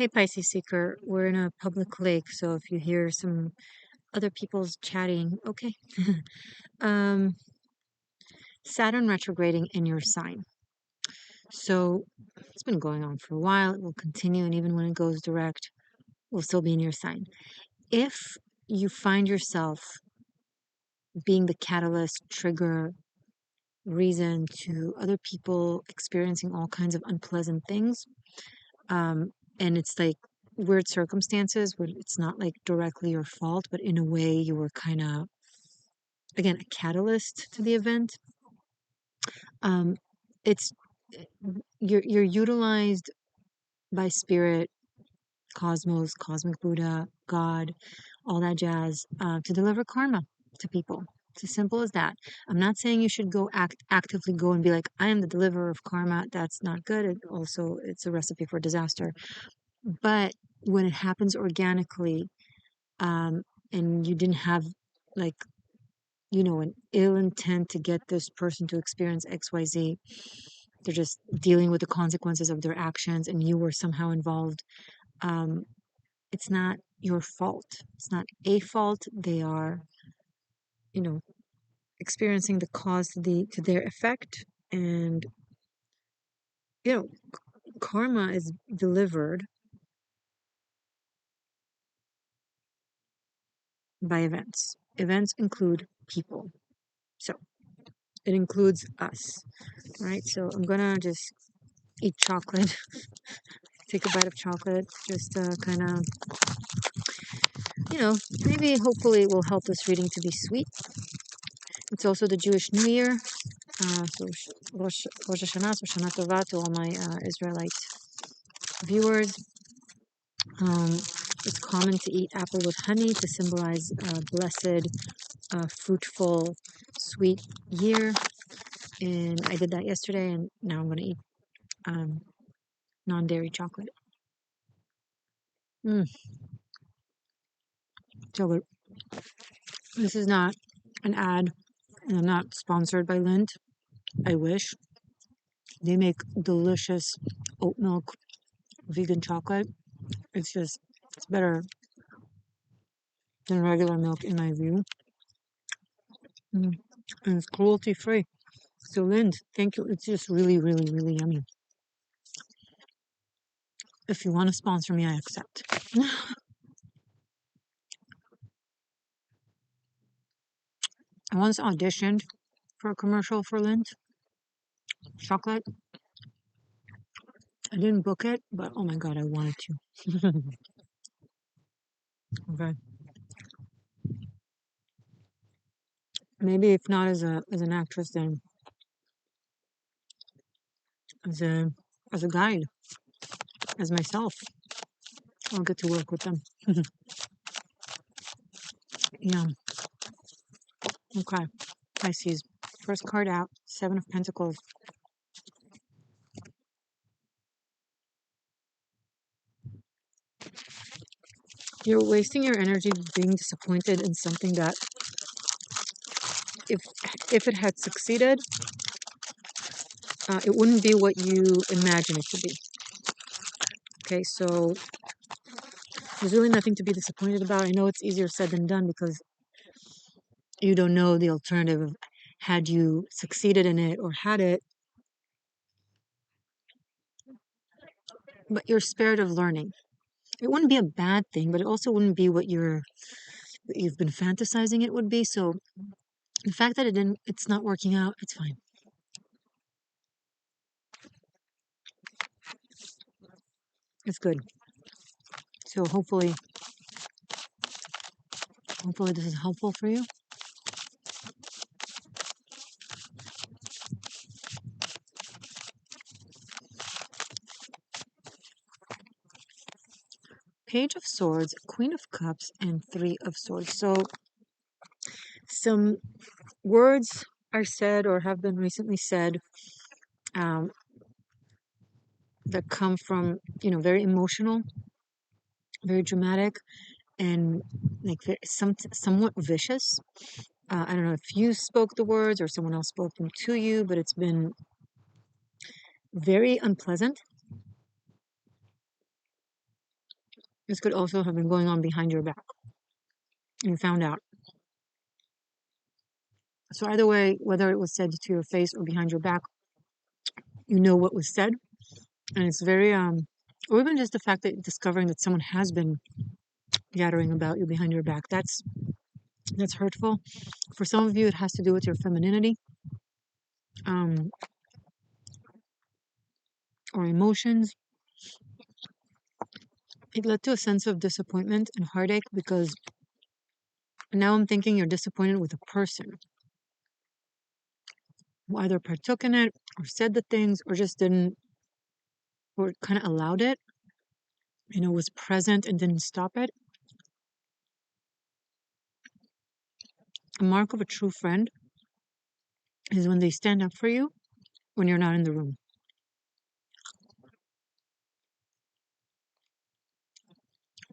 Hey, Pisces Seeker, we're in a public lake, so if you hear some other people's chatting, okay. Um, Saturn retrograding in your sign. So it's been going on for a while. It will continue, and even when it goes direct, will still be in your sign. If you find yourself being the catalyst, trigger, reason to other people experiencing all kinds of unpleasant things, and it's like weird circumstances where it's not like directly your fault, but in a way you were kind of, again, a catalyst to the event. um it's you're utilized by spirit, cosmos, cosmic Buddha, God, all that jazz, to deliver karma to people. It's as simple as that. I'm not saying you should go actively go and be like, I am the deliverer of karma. That's not good. It's a recipe for disaster. But when it happens organically, um and you didn't have, like, an ill intent to get this person to experience XYZ. They're just dealing with the consequences of their actions, and you were somehow involved. Um, it's not your fault. It's not a fault. They are, you know, experiencing the cause to their effect, and you know, karma is delivered by events. Events include people, so it includes us, right? So I'm gonna just eat chocolate, take a bite of chocolate, just kind of, maybe hopefully it will help this reading to be sweet. It's also the Jewish New Year. So Rosh Hashanah, so Shana Tova to all my Israelite viewers. It's common to eat apple with honey to symbolize a blessed, fruitful, sweet year. And I did that yesterday, and now I'm going to eat um, non-dairy chocolate. Mm, so good. This is not an ad, and I'm not sponsored by Lindt. I wish. They make delicious oat milk vegan chocolate. It's better than regular milk in my view. Mm. And it's cruelty free. So, Lind, thank you. It's just really, really, really yummy. If you want to sponsor me, I accept. I once auditioned for a commercial for Lind chocolate. I didn't book it, but oh my god, I wanted to. Okay. Maybe if not as an actress, then as a as a guide, as myself, I'll get to work with them. Yeah. Okay. Pisces. First card out. Seven of Pentacles. You're wasting your energy being disappointed in something that, if it had succeeded, it wouldn't be what you imagine it to be. Okay, so there's really nothing to be disappointed about. I know it's easier said than done because you don't know the alternative of had you succeeded in it or had it, but your spirit of learning. It wouldn't be a bad thing, but it also wouldn't be what you've been fantasizing it would be. So the fact that it's not working out, it's fine. It's good. So hopefully this is helpful for you. Page of Swords, Queen of Cups, and Three of Swords. So some words are said or have been recently said, um, that come from, very emotional, very dramatic, and like somewhat vicious. I don't know if you spoke the words or someone else spoke them to you, but it's been very unpleasant. This could also have been going on behind your back. And you found out. So either way, whether it was said to your face or behind your back, you know what was said. And it's very, or even just the fact that discovering that someone has been yattering about you behind your back, that's hurtful. For some of you, it has to do with your femininity, um, or emotions. It led to a sense of disappointment and heartache because now I'm thinking you're disappointed with a person who either partook in it or said the things or just didn't, or kind of allowed it, was present and didn't stop it. A mark of a true friend is when they stand up for you when you're not in the room.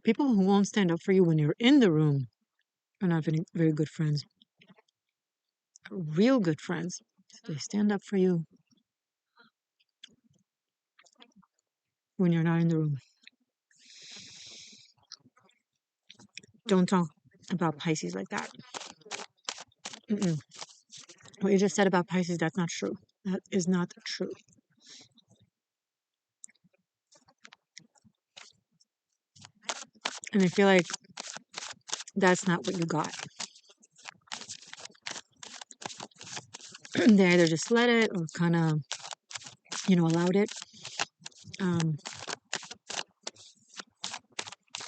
People who won't stand up for you when you're in the room are not very, very good friends. Real good friends, they stand up for you when you're not in the room. Don't talk about Pisces like that. Mm-mm. What you just said about Pisces, that's not true. That is not true. And I feel like that's not what you got. They either just let it or kind of, allowed it. Um,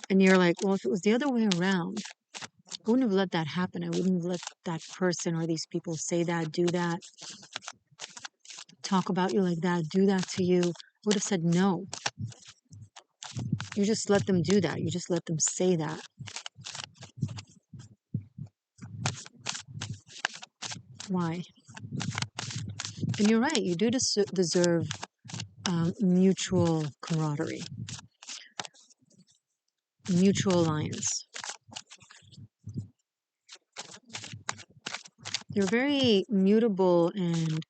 and you're like, well, if it was the other way around, I wouldn't have let that happen. I wouldn't have let that person or these people say that, do that, talk about you like that, do that to you. I would have said no. You just let them do that. You just let them say that. Why? And you're right. You do deserve mutual camaraderie, mutual alliance. You're very mutable and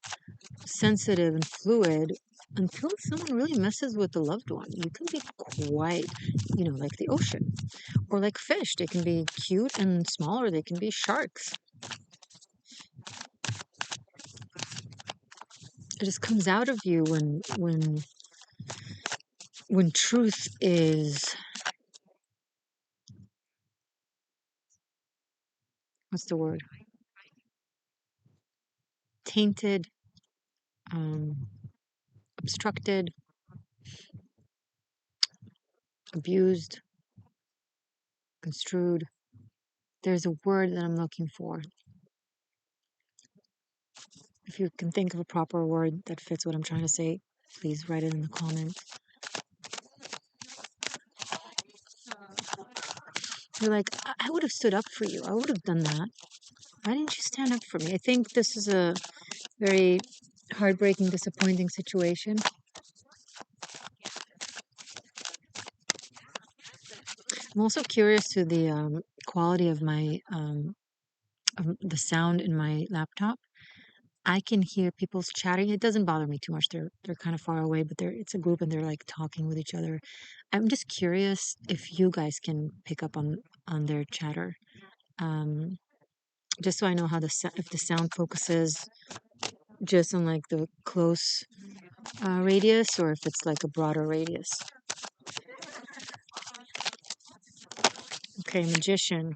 sensitive and fluid until someone really messes with the loved one. You can be quite, like the ocean or like fish. They can be cute and small, or they can be sharks. It just comes out of you when truth is, what's the word? Tainted, um, obstructed, abused, construed. There's a word that I'm looking for. If you can think of a proper word that fits what I'm trying to say, please write it in the comments. You're like, I would have stood up for you. I would have done that. Why didn't you stand up for me? I think this is a very heartbreaking, disappointing situation. I'm also curious to the quality of the sound in my laptop. I can hear people's chatting. It doesn't bother me too much. They're kind of far away, but it's a group and they're like talking with each other. I'm just curious if you guys can pick up on their chatter, um, just so I know how if the sound focuses just on like the close radius or if it's like a broader radius. Okay, magician.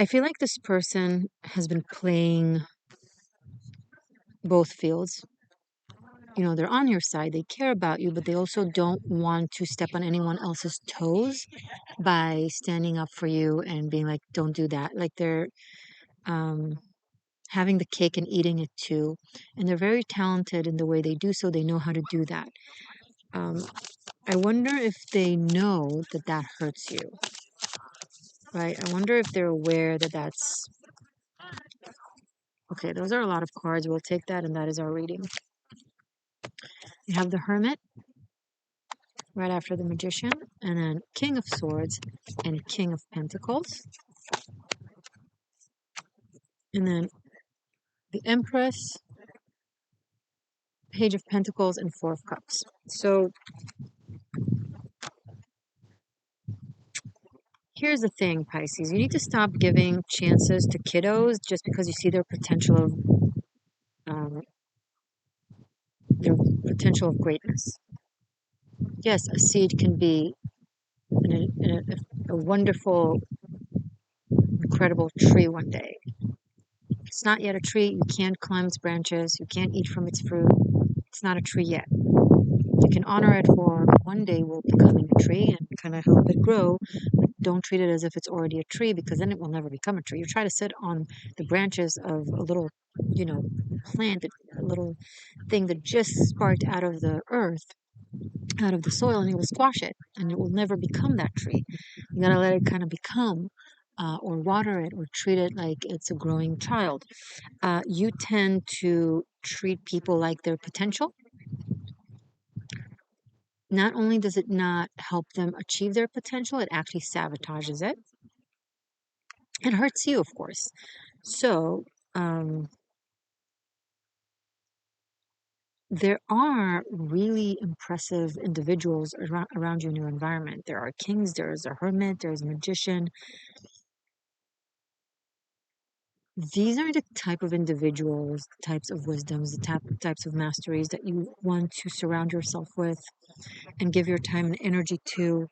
I feel like this person has been playing both fields. They're on your side, they care about you, but they also don't want to step on anyone else's toes by standing up for you and being like, don't do that. Like they're um, having the cake and eating it too. And they're very talented in the way they do so. They know how to do that. Um, I wonder if they know that that hurts you, right? I wonder if they're aware that that's okay. Those are a lot of cards. We'll take that, and that is our reading. You have the Hermit right after the Magician, and then King of Swords and King of Pentacles, and then the Empress, Page of Pentacles, and Four of Cups. So Here's the thing, Pisces. You need to stop giving chances to kiddos just because you see um, their potential of greatness. Yes, a seed can be a wonderful, incredible tree one day. It's not yet a tree. You can't climb its branches. You can't eat from its fruit. It's not a tree yet. You can honor it for one day will becoming a tree and kind of help it grow. But don't treat it as if it's already a tree because then it will never become a tree. You try to sit on the branches of a little, you know, plant, a little thing that just sparked out of the earth, out of the soil, and it will squash it and it will never become that tree. You gotta let it kind of become. Or water it or treat it like it's a growing child. You tend to treat people like their potential. Not only does it not help them achieve their potential, it actually sabotages it. It hurts you, of course. So, um, there are really impressive individuals around you in your environment. There are kings, there's a hermit, there's a magician. These are the type of individuals, types of wisdoms, the types of masteries that you want to surround yourself with and give your time and energy to.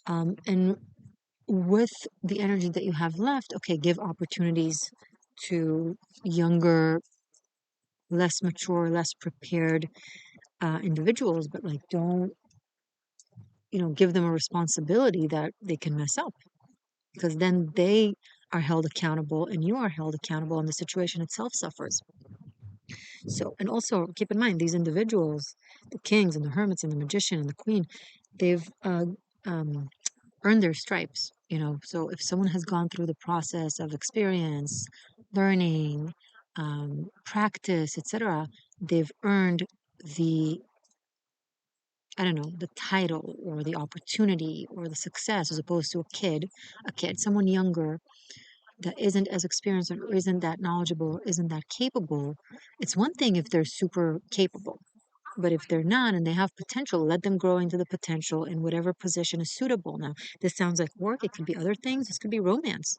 And with the energy that you have left, okay, give opportunities to younger, less mature, less prepared individuals, but like don't, give them a responsibility that they can mess up because then they are held accountable and you are held accountable and the situation itself suffers. So, and also keep in mind, these individuals, the kings and the hermits and the magician and the queen, they've um, earn their stripes, so if someone has gone through the process of experience, learning, practice, etc., they've earned the, I don't know, the title or the opportunity or the success, as opposed to a kid, someone younger that isn't as experienced or isn't that knowledgeable, isn't that capable. It's one thing if they're super capable, but if they're not and they have potential, let them grow into the potential in whatever position is suitable. Now, this sounds like work. It could be other things. This could be romance.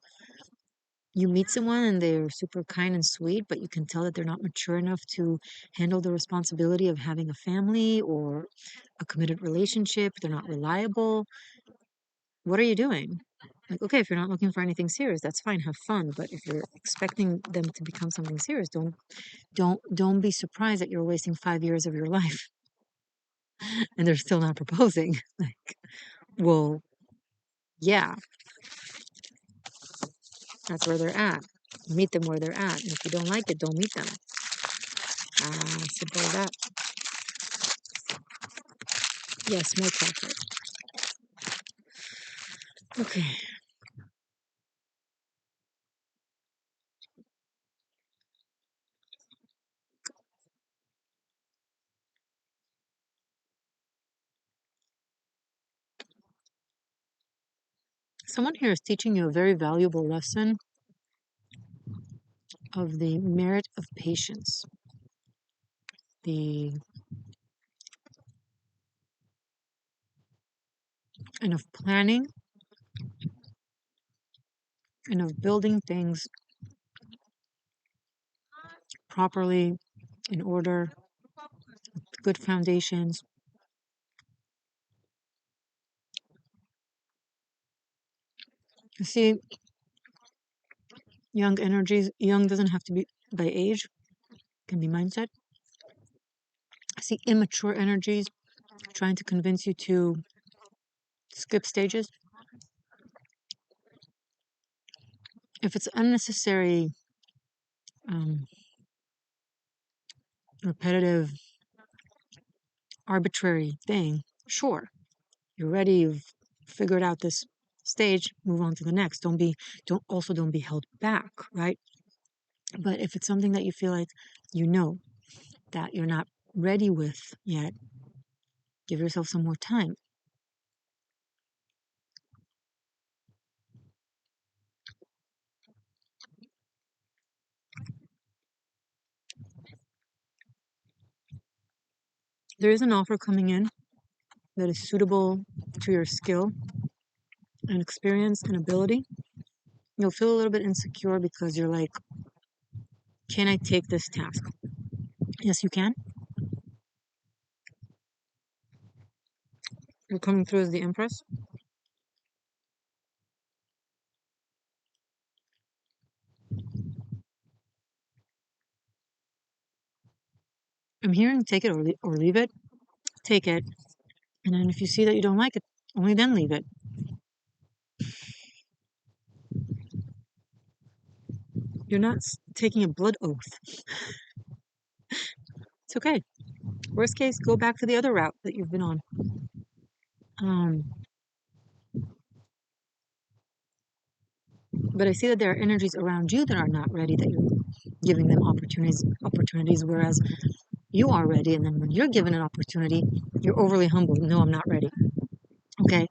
You meet someone and they're super kind and sweet, but you can tell that they're not mature enough to handle the responsibility of having a family or a committed relationship. They're not reliable. What are you doing? Like, okay, if you're not looking for anything serious, that's fine. Have fun. But if you're expecting them to become something serious, don't be surprised that you're wasting 5 years of your life and they're still not proposing. Like, well, yeah, that's where they're at. Meet them where they're at. And if you don't like it, don't meet them. Simple as that. Yes, more chocolate. Okay. Someone here is teaching you a very valuable lesson of the merit of patience, the and of planning and of building things properly in order, good foundations. You see, young energies, young doesn't have to be by age, can be mindset. I see immature energies trying to convince you to skip stages. If it's unnecessary, um, repetitive, arbitrary thing, sure, you're ready, you've figured out this stage, move on to the next. Don't be held back, right? But if it's something that you feel like you know that you're not ready with yet, give yourself some more time. There is an offer coming in that is suitable to your skill and experience and ability, you'll feel a little bit insecure because you're like, can I take this task? Yes, you can. You're coming through as the Empress. I'm hearing take it or leave it. Take it. And then if you see that you don't like it, only then leave it. You're not taking a blood oath. It's okay. Worst case, go back to the other route that you've been on. Um, but I see that there are energies around you that are not ready, that you're giving them opportunities, whereas you are ready. And then when you're given an opportunity, you're overly humble. No, I'm not ready. Okay.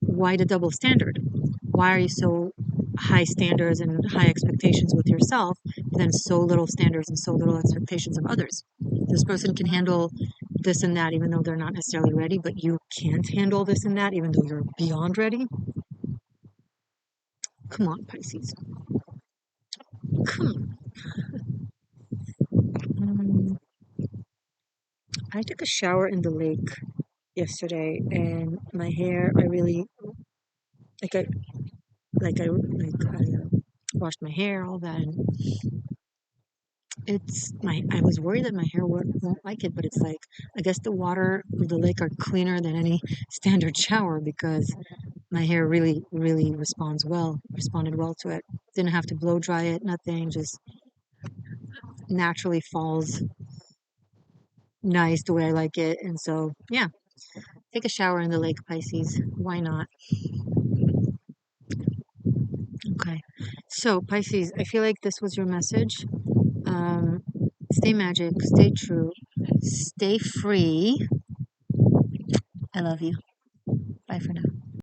Why the double standard? Why are you so high standards and high expectations with yourself, but then so little standards and so little expectations of others? This person can handle this and that, even though they're not necessarily ready, but you can't handle this and that, even though you're beyond ready. Come on, Pisces. Come on. I took a shower in the lake yesterday, and my hair, I really like. I washed my hair, all that, and I was worried that my hair won't like it, but it's like, I guess the water of the lake are cleaner than any standard shower because my hair really responded well to it. Didn't have to blow dry it, nothing, just naturally falls nice the way I like it. And so, yeah, take a shower in the lake, Pisces. Why not? Okay. So, Pisces, I feel like this was your message. Um, Stay magic, stay true, stay free. I love you. Bye for now.